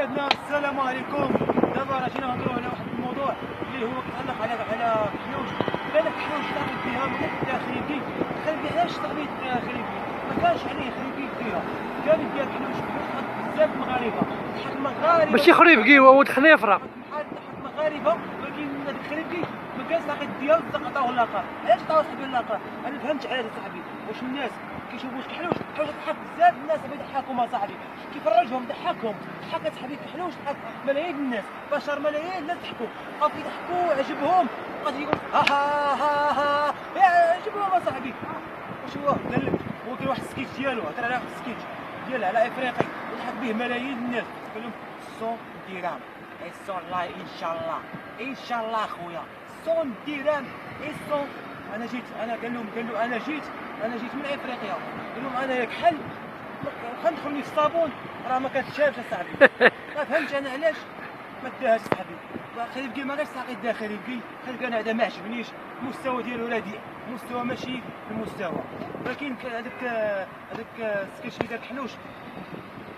ولادنا السلام عليكم. دابا راه جينا نهضروا على واحد الموضوع اللي هو كيتعلق على الحلوش. كان الحلوش تاخذ فيها من الخريبي، خريبي علاش صاحبي خريبي ما كانش عليه خريبي فيها، كان يدير الحلوش بزاف المغاربه، شحال المغاربه ماشي خريبكي هو ولد خنيفره بحال المغاربه، ولكن هذاك الخريبي ما كانش صاحبي ديالو عطاوه اللقب. علاش عطاوه صاحبي اللقب؟ انا فهمت علاش صاحبي، واش الناس كيشوفوا الحلوش ضحك بزاف الناس يضحكوا صاحبي، كيفرجهم ضحكهم، ضحكت صاحبي الحلوش ضحك ملايين الناس، بشر ملايين الناس ضحكوا، بقاو كيضحكوا عجبهم، بقى يقول ها ها ها ها عجبهم صاحبي. واش هو قال لك هو كاين واحد السكيتش ديالو هضر على واحد السكيتش ديال على افريقي وضحك به ملايين الناس، قال لهم 100 درهم اي 100 الله ان شاء الله ان شاء الله خويا 100 درهم اي 100. انا جيت قال له انا جيت من افريقيا، قال لهم انا ياك حل واخا ندخل لي في الصابون راه ما كتشافش اصاحبي. ما فهمتش انا علاش ما داهاش صاحبي. خريبكي ما كاش صاحبي دا خريبكي انا هذا ما عجبنيش المستوى ديالو، رديء المستوى ماشي المستوى، ولكن هذاك السكيتش اللي دار الحلوش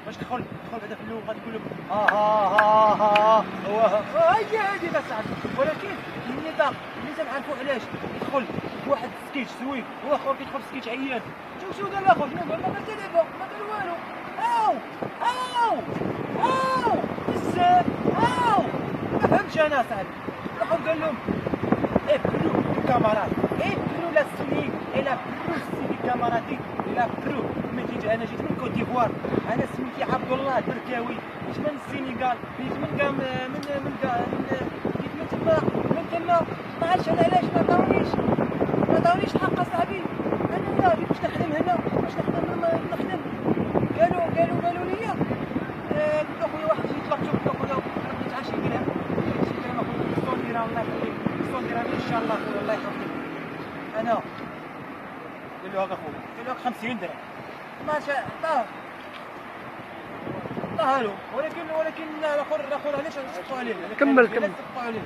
باش تدخل بعدا في اللغه تقول لهم ها هو هي هادي صاحبي. ولكن النظام اللي تنعرفوا علاش يدخل بواحد السكيتش زوين هو اخر كيدخل في سكيتش عيان. شوف دار الاخر شنو ما دار لعبه ما دار والو. او بزاف ما فهمتش انا صاحبي. الاخر قال لهم ابرو الكاميرات ابرو لا سوني الى برو سيدي كاميراتي الى برو. انا جيت من كوت ديفوار، انا سميتي عبد الله البركاوي، جيت من السنغال، جيت من تما ما عرفتش انا علاش ما عطاونيش الحق اصاحبي. انا باش نخدم هنا باش نخدم قالوا لي قلت له خويا واحد يطلق قلت له خويا بغيت 10 درهم اخويا 100 درهم الله يخليك 100 درهم ان شاء الله خويا الله يحفظك. انا قال له هاك اخويا قال له 50 درهم ما شاء الله طاهلو. ولكن الاخر علاش صفقوا عليه؟ كمل صفقوا عليه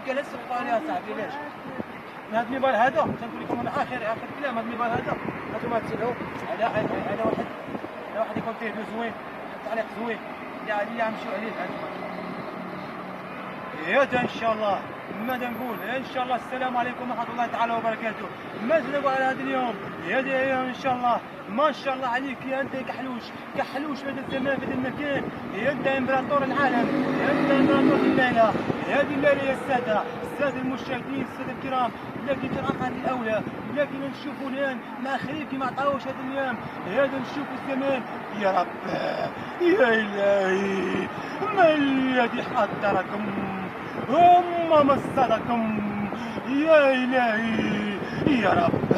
قال صفقوا عليه صاحبي. علاش؟ هذا الميبال هذا تنقول لكم انا اخر كلام، هذا الميبال هذا هانتوما تسالوا على واحد يكون فيه زوين تعليق زوين اللي غنمشيو عليه هذا ان شاء الله. ماذا نقول ان شاء الله. السلام عليكم ورحمه الله تعالى وبركاته. ماذا على هذا اليوم هذا ان شاء الله. ما شاء الله عليك يا انت كحلوش في هذا الزمان في هذا المكان، يا انت امبراطور العالم، يا انت امبراطور الليله. هذه الليله يا الساده المشاهدين الساده الكرام، لكن تنعقد الاولى، لكن نشوفوا الان مع خريبكي ما عطاوش هذا الايام هذا نشوفوا الزمان. يا رب يا الهي ما الذي حضركم هم مصدكم يا الهي يا رب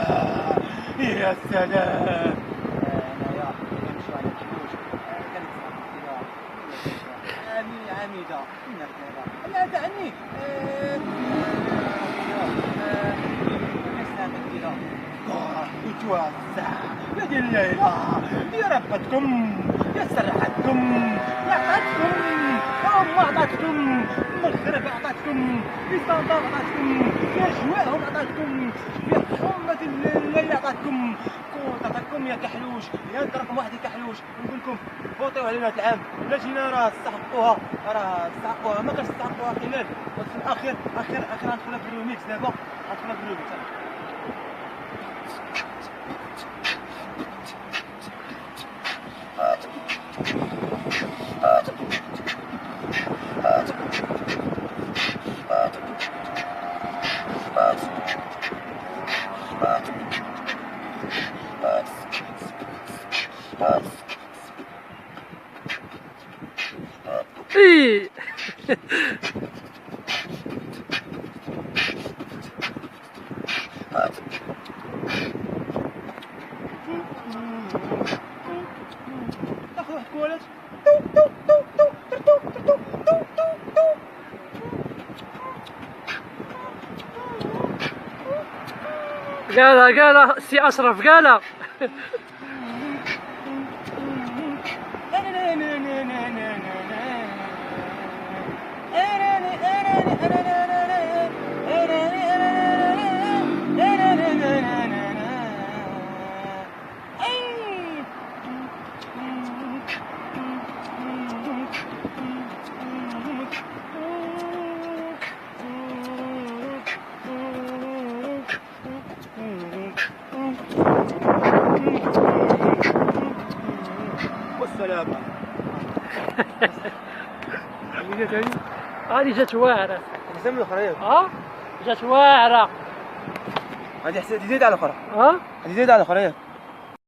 يا سلام. انا كنمشيو على الحلوش عميده لا تعني يتوسع هذه الليله يا ربتكم يا سرحتكم يا عطتكم ما عطاتكم المغرب عطاتكم الاسطنبول عطاتكم يا جواهم عطاتكم يا حرمه الليل عطاتكم عطاتكم يا كحلوش يا انت رقم واحد يا كحلوش. نقول لكم فوتوا علينا هذا العام لا جينا راه استحقوها ما كانش استحقوها خلال، وفي الاخير غندخلها في الريميكس. دابا غندخلها في الريميكس. اي تاخذ واحد كوالات قالها سي اشرف قالها لا با هذه جات واعرة. حسن من الاخرين جات واعرة. هذه حسين زيد على الاخرى. ها هذه زيد على الاخرين.